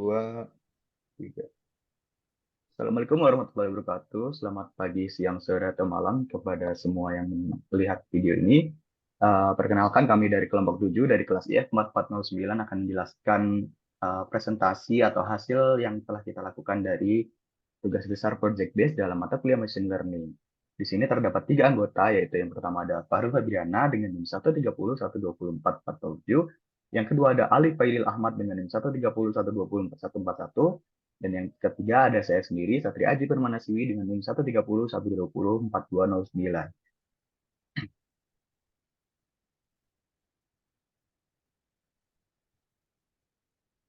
Dua, tiga. Assalamualaikum warahmatullahi wabarakatuh. Selamat pagi, siang, sore, atau malam kepada semua yang melihat video ini. Perkenalkan kami dari kelompok 7 dari kelas IF 4409 akan menjelaskan presentasi atau hasil yang telah kita lakukan dari tugas besar Project Base dalam mata kuliah Machine Learning. Di sini terdapat tiga anggota, yaitu yang pertama ada Fahrul Fabriana dengan NIM 130, 124, 47. Yang kedua ada Ali Failil Ahmad dengan NIM 130, 120, 141. Dan yang ketiga ada saya sendiri, Satria Aji Permanasiwi dengan NIM 130, 120, 4209.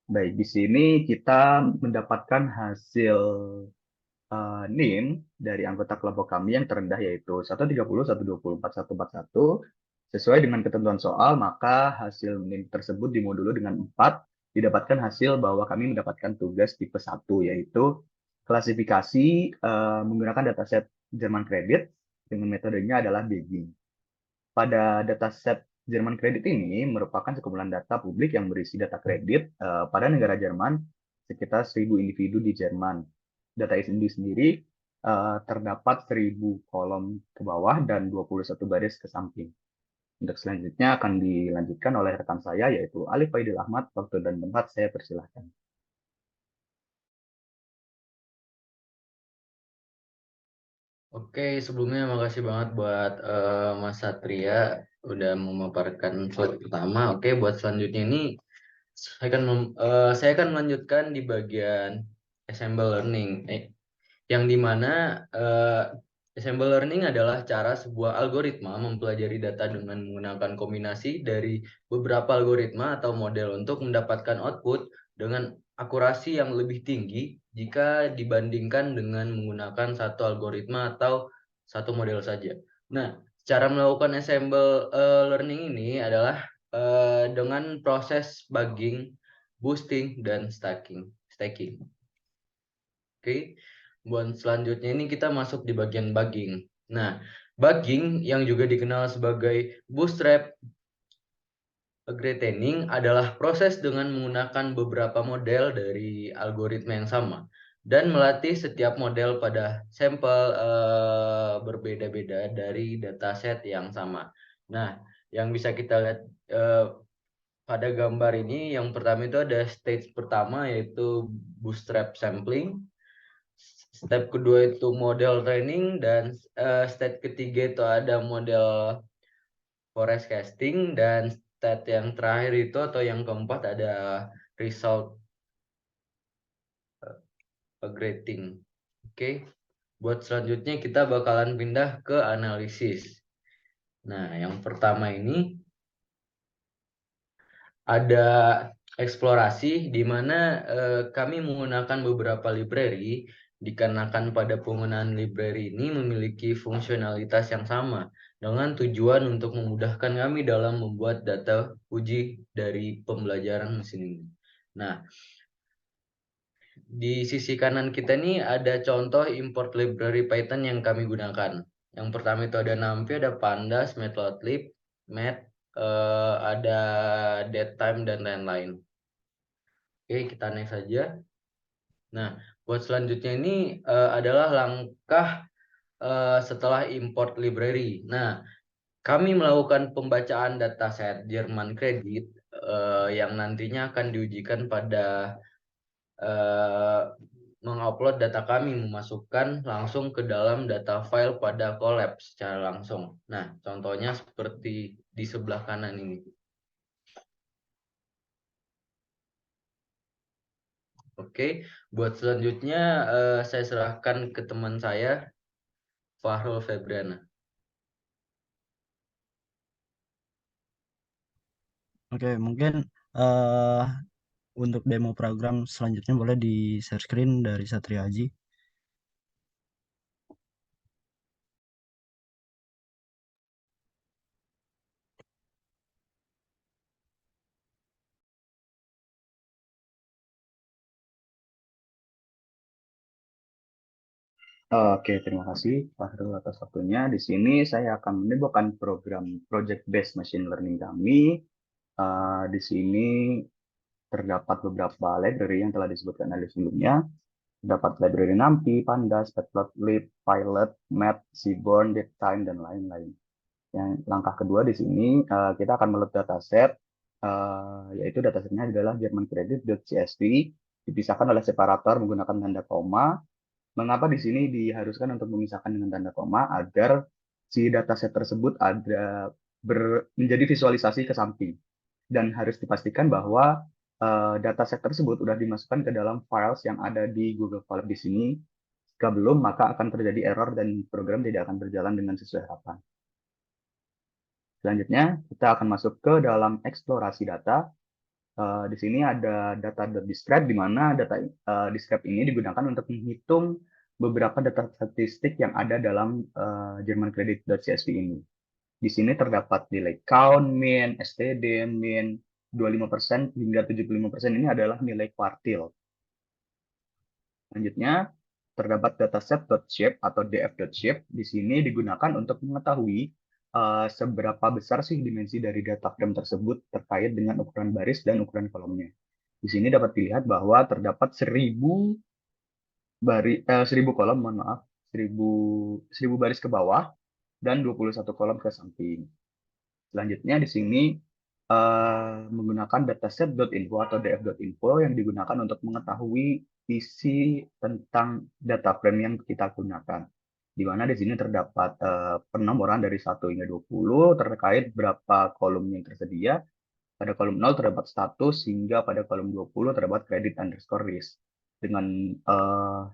Baik, di sini kita mendapatkan hasil NIM dari anggota kelompok kami yang terendah yaitu 130, 120, 4141. Sesuai dengan ketentuan soal, maka hasil NIM tersebut dimodulo dengan 4, didapatkan hasil bahwa kami mendapatkan tugas tipe 1, yaitu klasifikasi menggunakan dataset Jerman Credit dengan metodenya adalah Bagging. Pada dataset Jerman Kredit ini merupakan sekumpulan data publik yang berisi data kredit pada negara Jerman sekitar 1.000 individu di Jerman. Data ini sendiri terdapat 1.000 kolom ke bawah dan 21 baris ke samping. Untuk selanjutnya akan dilanjutkan oleh rekan saya yaitu Alif Faidil Ahmad. Waktu dan tempat saya persilahkan. Oke, sebelumnya makasih banget buat Mas Satria udah memaparkan slide pertama. Oke, buat selanjutnya ini saya akan melanjutkan di bagian ensemble learning, yang dimana ensemble learning adalah cara sebuah algoritma mempelajari data dengan menggunakan kombinasi dari beberapa algoritma atau model untuk mendapatkan output dengan akurasi yang lebih tinggi jika dibandingkan dengan menggunakan satu algoritma atau satu model saja. Nah, cara melakukan ensemble learning ini adalah dengan proses bugging, boosting, dan stacking. Oke, buat selanjutnya ini kita masuk di bagian bugging. Nah, bugging yang juga dikenal sebagai bootstrap grading adalah proses dengan menggunakan beberapa model dari algoritma yang sama dan melatih setiap model pada sampel berbeda-beda dari dataset yang sama. Nah, yang bisa kita lihat pada gambar ini, yang pertama itu ada stage pertama yaitu bootstrap sampling. Step kedua itu model training, dan step ketiga itu ada model forest casting, dan step yang terakhir itu atau yang keempat ada result grading. Oke, buat selanjutnya kita bakalan pindah ke analisis. Nah, yang pertama ini ada eksplorasi di mana kami menggunakan beberapa library, dikarenakan pada penggunaan library ini memiliki fungsionalitas yang sama dengan tujuan untuk memudahkan kami dalam membuat data uji dari pembelajaran mesin ini. Nah, di sisi kanan kita nih ada contoh import library Python yang kami gunakan. Yang pertama itu ada NumPy, ada Pandas, Matplotlib, ada datetime, dan lain-lain. Oke, kita next saja. Nah, buat selanjutnya ini adalah langkah setelah import library. Nah, kami melakukan pembacaan dataset Jerman Credit yang nantinya akan diujikan pada mengupload data kami, memasukkan langsung ke dalam data file pada Colab secara langsung. Nah, contohnya seperti di sebelah kanan ini. Oke, buat selanjutnya saya serahkan ke teman saya, Fahrul Febriana. Oke, mungkin eh untuk demo program selanjutnya boleh di share screen dari Satria Aji. Oke, terima kasih Pak Hrul atas waktunya. Di sini saya akan mendemokan program Project Based Machine Learning kami. Di sini terdapat beberapa library yang telah disebutkan dari sebelumnya. Terdapat library NumPy, Pandas, Matplotlib, Pilot, Math, Seaborn, DeepTime, dan lain-lain. Yang langkah kedua di sini kita akan meload dataset, yaitu datasetnya adalah germancredit.csv, dipisahkan oleh separator menggunakan tanda koma. Mengapa di sini diharuskan untuk memisahkan dengan tanda koma? Agar si dataset tersebut menjadi visualisasi ke samping. Dan harus dipastikan bahwa dataset tersebut sudah dimasukkan ke dalam files yang ada di Google Colab di sini. Jika belum, maka akan terjadi error dan program tidak akan berjalan dengan sesuai harapan. Selanjutnya, kita akan masuk ke dalam eksplorasi data. Di sini ada data.describe, di mana data describe ini digunakan untuk menghitung beberapa data statistik yang ada dalam germancredit.csv ini. Di sini terdapat nilai count, mean, STD, mean, 25% hingga 75% ini adalah nilai kuartil. Selanjutnya, terdapat dataset.shape atau df.shape. Di sini digunakan untuk mengetahui seberapa besar sih dimensi dari data frame tersebut terkait dengan ukuran baris dan ukuran kolomnya. Di sini dapat dilihat bahwa terdapat 1000 kolom, mohon maaf, 1000 baris ke bawah dan 21 kolom ke samping. Selanjutnya di sini menggunakan dataset.info atau df.info yang digunakan untuk mengetahui isi tentang data frame yang kita gunakan. Di mana di sini terdapat penomoran dari 1 hingga 20 terkait berapa kolom yang tersedia. Pada kolom 0 terdapat status, hingga pada kolom 20 terdapat credit underscore risk. Dengan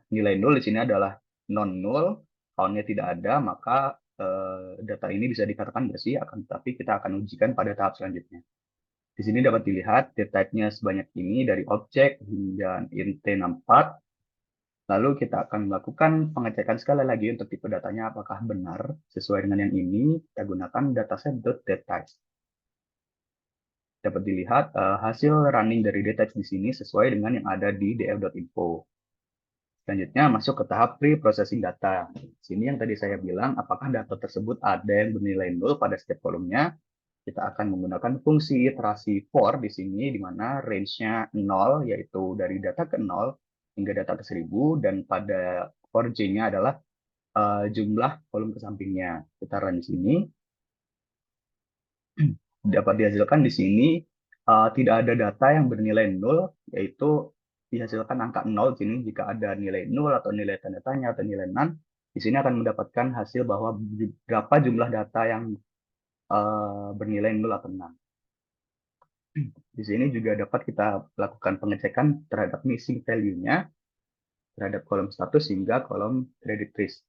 nilai 0 di sini adalah non-null, count-nya tidak ada, maka data ini bisa dikatakan bersih, akan tetapi kita akan ujikan pada tahap selanjutnya. Di sini dapat dilihat data type-nya sebanyak ini dari objek hingga int 64. Lalu kita akan melakukan pengecekan sekali lagi untuk tipe datanya apakah benar sesuai dengan yang ini. Kita gunakan dataset.datatype. Dapat dilihat hasil running dari datatype di sini sesuai dengan yang ada di df.info. Selanjutnya masuk ke tahap pre-processing data. Sini yang tadi saya bilang, apakah data tersebut ada yang bernilai 0 pada setiap kolomnya. Kita akan menggunakan fungsi iterasi for di sini, di mana range-nya 0, yaitu dari data ke 0 hingga data ke 1000, dan pada for j-nya adalah jumlah kolom ke sampingnya. Kita run di sini. Dapat dihasilkan di sini tidak ada data yang bernilai 0, yaitu dihasilkan angka 0 di sini jika ada nilai 0 atau nilai tanda tanya atau nilai none. Di sini akan mendapatkan hasil bahwa berapa jumlah data yang bernilai 0 atau none. Di sini juga dapat kita lakukan pengecekan terhadap missing value-nya, terhadap kolom status hingga kolom credit risk.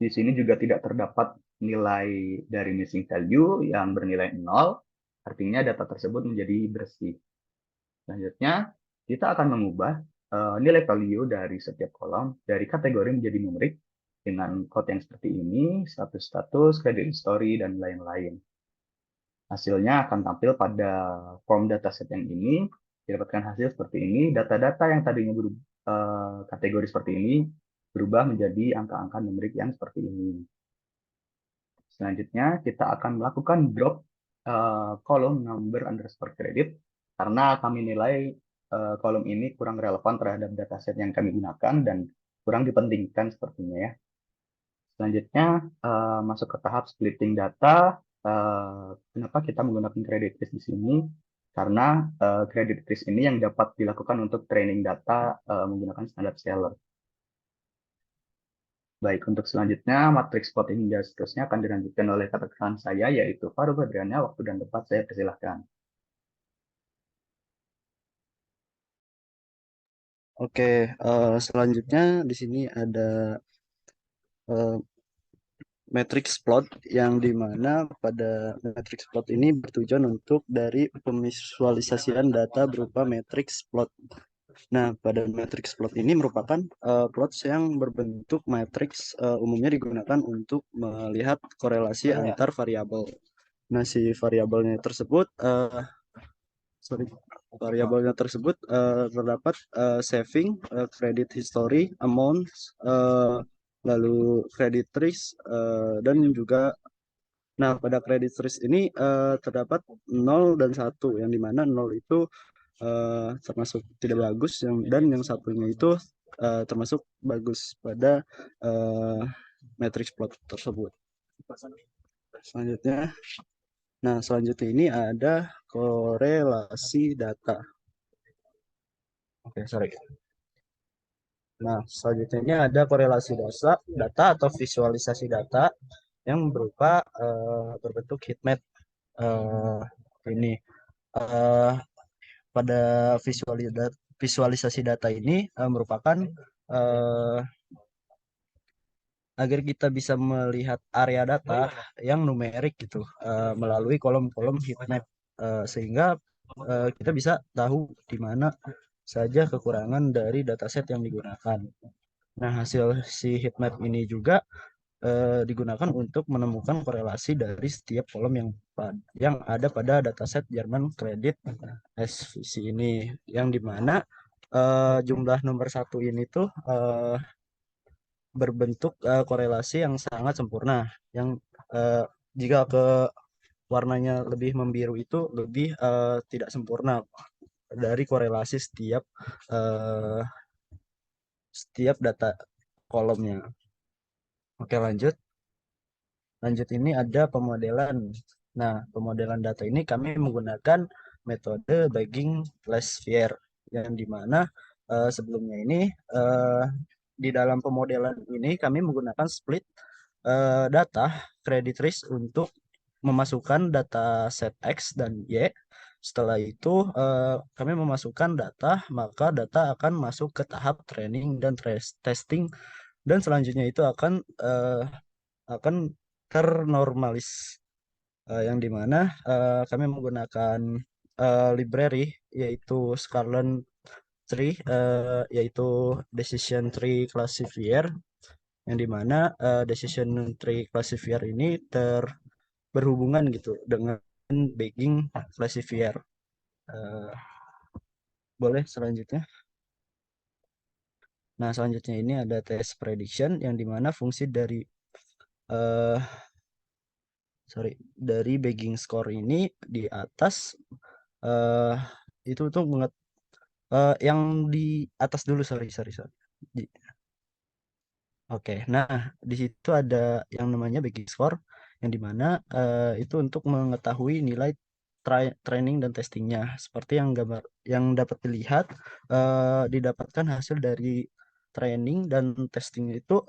Di sini juga tidak terdapat nilai dari missing value yang bernilai 0, artinya data tersebut menjadi bersih. Selanjutnya, kita akan mengubah nilai value dari setiap kolom dari kategori menjadi numerik dengan code yang seperti ini, status-status, credit history, dan lain-lain. Hasilnya akan tampil pada form dataset yang ini, didapatkan hasil seperti ini. Data-data yang tadinya kategori seperti ini berubah menjadi angka-angka numerik yang seperti ini. Selanjutnya, kita akan melakukan drop kolom number underscore credit karena kami nilai kolom ini kurang relevan terhadap dataset yang kami gunakan dan kurang dipentingkan sepertinya ya. Selanjutnya, masuk ke tahap splitting data. Kenapa kita menggunakan credit risk di sini? Karena credit risk ini yang dapat dilakukan untuk training data menggunakan standar seller. Baik, untuk selanjutnya, matrix plotting hingga seterusnya akan dilanjutkan oleh rekan saya, yaitu Farouk Adriana. Waktu dan tempat saya persilahkan. Oke, selanjutnya di sini ada matrix plot yang dimana pada matrix plot ini bertujuan untuk dari pemvisualisasian data berupa matrix plot. Nah, pada matrix plot ini merupakan plots yang berbentuk matrix, umumnya digunakan untuk melihat korelasi antar variabel. Nah, si variabelnya tersebut terdapat saving, credit history, amount, lalu credit risk, dan juga Nah, pada credit risk ini terdapat 0 dan 1, yang dimana 0 itu termasuk tidak bagus, dan yang satunya itu termasuk bagus pada uh, matrix plot tersebut. Selanjutnya, selanjutnya ini ada korelasi data. Oke, sorry. Nah, selanjutnya ini ada korelasi data atau visualisasi data yang berupa berbentuk heat map. eh, ini eh, pada visualisasi data ini merupakan eh, agar kita bisa melihat area data yang numerik gitu melalui kolom-kolom heatmap, sehingga kita bisa tahu di mana saja kekurangan dari dataset yang digunakan. Nah, hasil si heatmap ini juga digunakan untuk menemukan korelasi dari setiap kolom yang ada pada dataset Jerman Credit SVC ini, yang dimana jumlah nomor satu ini tuh berbentuk korelasi yang sangat sempurna, yang jika ke warnanya lebih membiru itu lebih tidak sempurna dari korelasi uh, setiap data kolomnya. Oke, lanjut. Lanjut ini ada pemodelan. Nah, pemodelan data ini kami menggunakan metode bagging classifier, yang dimana sebelumnya ini uh, di dalam pemodelan ini kami menggunakan split data credit risk untuk memasukkan data set X dan Y. Setelah itu kami memasukkan data, maka data akan masuk ke tahap training dan testing, dan selanjutnya itu akan ternormalis, yang dimana kami menggunakan library yaitu Scarlet Tree, yaitu Decision Tree Classifier, yang dimana Decision Tree Classifier ini berhubungan gitu dengan bagging classifier. Eh, boleh selanjutnya. Nah, selanjutnya ini ada test prediction, yang dimana fungsi eh dari bagging score ini di atas, eh itu untuk yang di atas dulu, sorry. Di- Oke, nah di situ ada yang namanya bagging score, yang dimana itu untuk mengetahui nilai training dan testingnya. Seperti yang dapat dilihat, didapatkan hasil dari training dan testing itu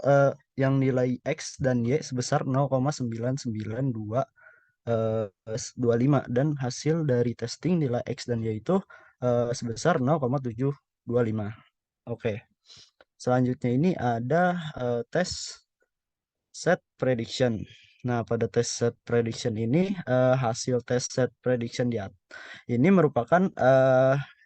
yang nilai X dan Y sebesar 0,9925 dan hasil dari testing nilai X dan Y itu sebesar 0,725. Oke. Selanjutnya ini ada tes set prediction. Nah, pada tes set prediction ini hasil tes set prediction ini merupakan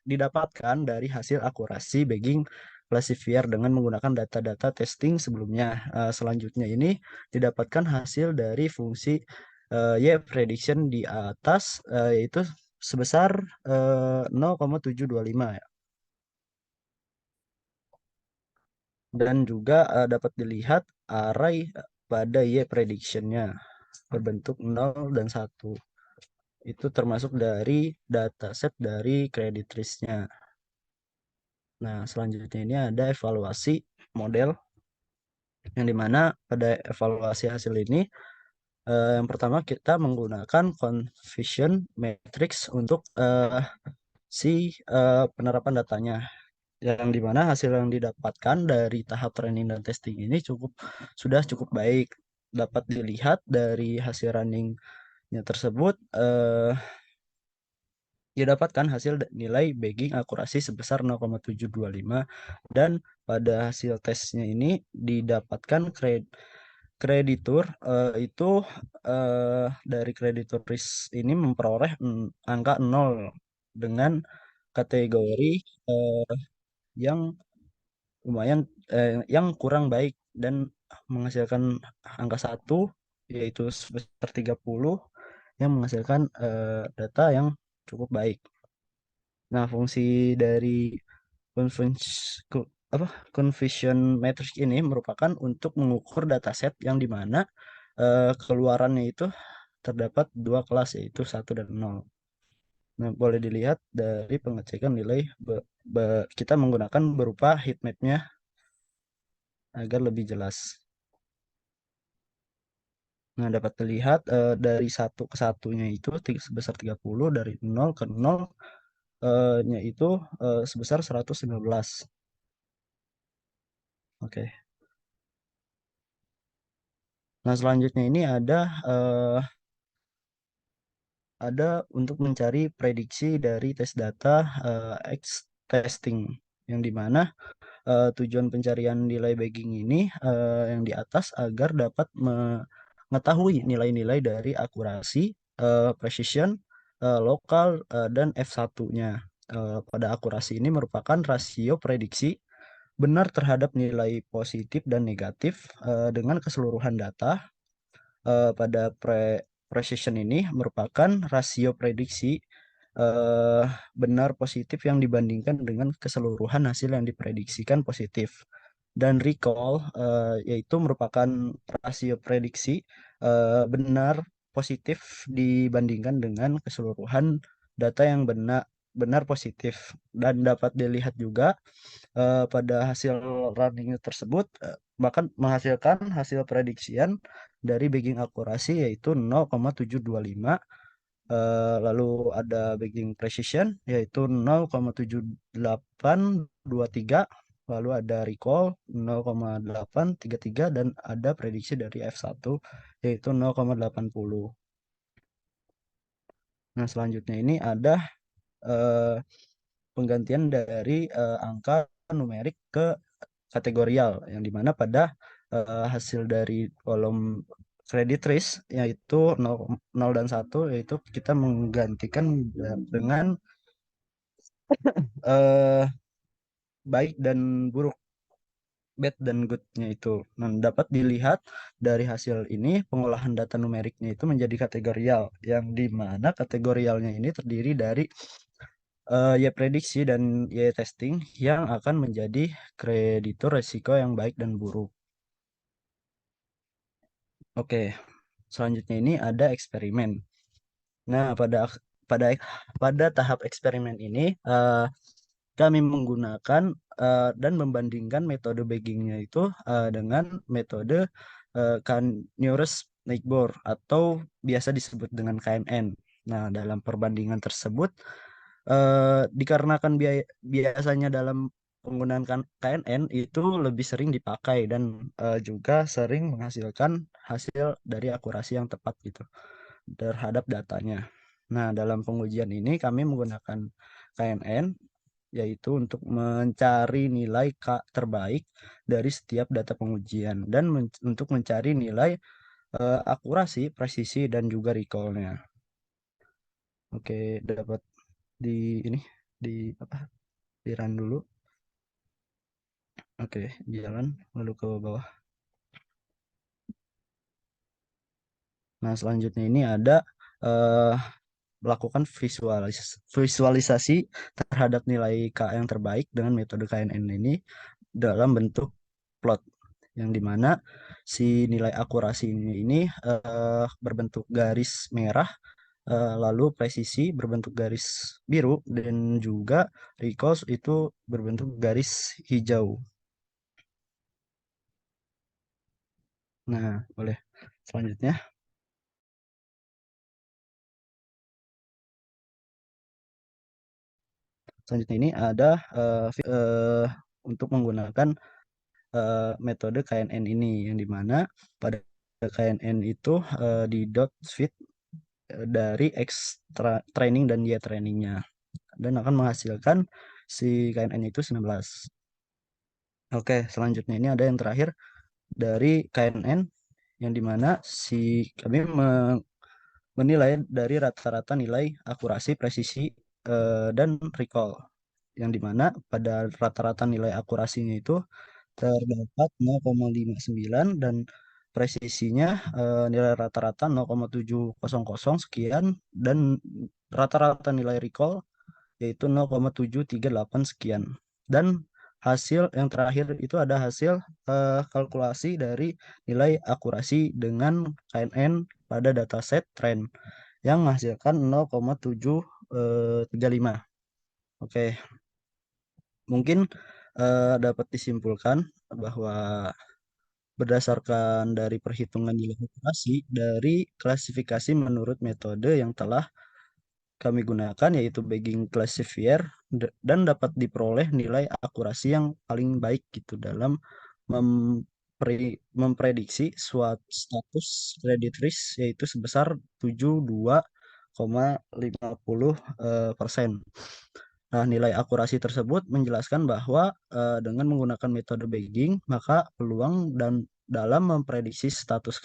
didapatkan dari hasil akurasi bagging classifier dengan menggunakan data-data testing sebelumnya. Selanjutnya ini didapatkan hasil dari fungsi Y prediction di atas, yaitu sebesar 0,725 ya. Dan juga dapat dilihat array pada Y prediction-nya berbentuk 0 dan 1. Itu termasuk dari dataset dari credit risk-nya. Nah, selanjutnya ini ada evaluasi model, yang dimana pada evaluasi hasil ini yang pertama kita menggunakan confusion matrix untuk penerapan datanya, yang dimana hasil yang didapatkan dari tahap training dan testing ini sudah cukup baik. Dapat dilihat dari hasil runningnya tersebut, didapatkan hasil nilai bagging akurasi sebesar 0,725, dan pada hasil tesnya ini didapatkan kreditur itu dari kreditur risk ini memperoleh angka 0 dengan kategori eh, yang lumayan yang kurang baik, dan menghasilkan angka 1 yaitu sebesar 30, yang menghasilkan data yang cukup baik. Nah, fungsi dari convens- co- apa confusion matrix ini merupakan untuk mengukur dataset yang dimana keluarannya itu terdapat dua kelas yaitu 1 dan 0. Nah, boleh dilihat dari pengecekan nilai kita menggunakan berupa heatmap-nya agar lebih jelas. Nah, dapat dilihat dari 1 ke 1-nya itu sebesar 30, dari 0 ke 0 nya itu sebesar 115. Oke. Nah, selanjutnya ini ada untuk mencari prediksi dari tes data X testing, yang dimana tujuan pencarian nilai bagging ini yang di atas agar dapat mengetahui nilai-nilai dari akurasi, precision, lokal, dan F1-nya. Pada akurasi ini merupakan rasio prediksi benar terhadap nilai positif dan negatif dengan keseluruhan data. Pada precision ini merupakan rasio prediksi eh, benar positif yang dibandingkan dengan keseluruhan hasil yang diprediksikan positif. Dan recall yaitu merupakan rasio prediksi benar positif dibandingkan dengan keseluruhan data yang benar benar positif. Dan dapat dilihat juga pada hasil running tersebut bahkan menghasilkan hasil prediksian dari bagging akurasi yaitu 0,725. Lalu ada bagging precision yaitu 0,7823, lalu ada recall 0,833, dan ada prediksi dari F1 yaitu 0,80. Nah, selanjutnya ini ada eh, penggantian dari angka numerik ke kategorial, yang dimana pada hasil dari kolom credit risk yaitu 0, 0 dan 1, yaitu kita menggantikan dengan eh, baik dan buruk, bad dan good-nya itu. Nah, dapat dilihat dari hasil ini pengolahan data numeriknya itu menjadi kategorial, yang dimana kategorialnya ini terdiri dari Y prediksi dan Y testing yang akan menjadi kreditur resiko yang baik dan buruk. Oke, selanjutnya ini ada eksperimen. Nah, pada pada tahap eksperimen ini kami menggunakan dan membandingkan metode baggingnya itu dengan metode Canyorus Neighbor atau biasa disebut dengan KNN. Nah, dalam perbandingan tersebut dikarenakan biasanya dalam penggunaan KNN itu lebih sering dipakai dan juga sering menghasilkan hasil dari akurasi yang tepat gitu terhadap datanya. Nah, dalam pengujian ini kami menggunakan KNN yaitu untuk mencari nilai K terbaik dari setiap data pengujian dan untuk mencari nilai akurasi, presisi, dan juga recall-nya. Oke, dapat di ini di apa? Di run dulu. Oke, jalan lalu ke bawah. Nah, selanjutnya ini ada eh, melakukan visualisasi terhadap nilai K yang terbaik dengan metode KNN ini dalam bentuk plot, yang dimana si nilai akurasi ini berbentuk garis merah, lalu presisi berbentuk garis biru, dan juga recall itu berbentuk garis hijau. Nah, boleh selanjutnya. Selanjutnya ini ada untuk menggunakan metode KNN ini, yang dimana pada KNN itu di dot fit dari X training dan Y trainingnya, dan akan menghasilkan si KNN itu 19. Oke, selanjutnya ini ada yang terakhir dari KNN, yang dimana si kami menilai dari rata-rata nilai akurasi, presisi, dan recall, yang dimana pada rata-rata nilai akurasinya itu terdapat 0,59 dan presisinya nilai rata-rata 0,700 sekian, dan rata-rata nilai recall yaitu 0,738 sekian. Dan hasil yang terakhir itu ada hasil kalkulasi dari nilai akurasi dengan KNN pada dataset trend yang menghasilkan 0,735. Oke, mungkin dapat disimpulkan bahwa berdasarkan dari perhitungan nilai akurasi dari klasifikasi menurut metode yang telah kami gunakan yaitu Bagging Classifier dan dapat diperoleh nilai akurasi yang paling baik gitu dalam memprediksi suatu status credit risk yaitu sebesar 72,50%. Nah, nilai akurasi tersebut menjelaskan bahwa dengan menggunakan metode bagging, maka peluang dan dalam memprediksi status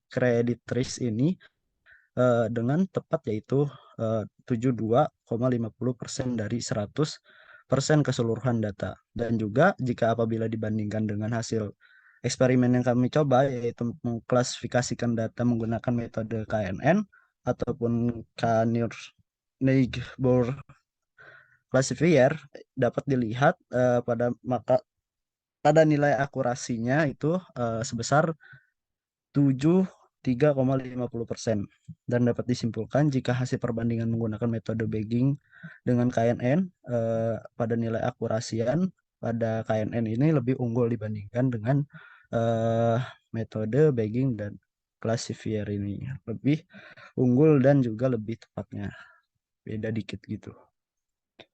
kredit risk ini dengan tepat yaitu 72,50% dari 100% keseluruhan data. Dan juga jika apabila dibandingkan dengan hasil eksperimen yang kami coba yaitu mengklasifikasikan data menggunakan metode KNN ataupun Carnegie-Neighbor Classifier dapat dilihat pada nilai akurasinya itu sebesar 73,50%. Dan dapat disimpulkan jika hasil perbandingan menggunakan metode bagging dengan KNN pada nilai akurasian pada KNN ini lebih unggul dibandingkan dengan metode bagging dan classifier ini. Lebih unggul dan juga lebih tepatnya. Beda dikit gitu.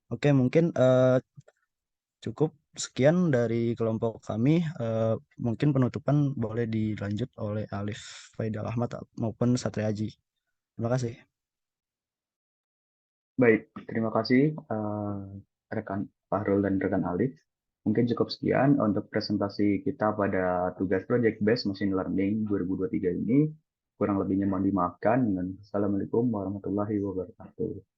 Oke, mungkin cukup sekian dari kelompok kami. Mungkin penutupan boleh dilanjut oleh Alif Faidal Ahmad maupun Satria Aji. Terima kasih. Baik, terima kasih rekan Fahrul dan rekan Alif. Mungkin cukup sekian untuk presentasi kita pada tugas Project Based Machine Learning 2023 ini. Kurang lebihnya mohon dimaafkan. Dan Assalamualaikum warahmatullahi wabarakatuh.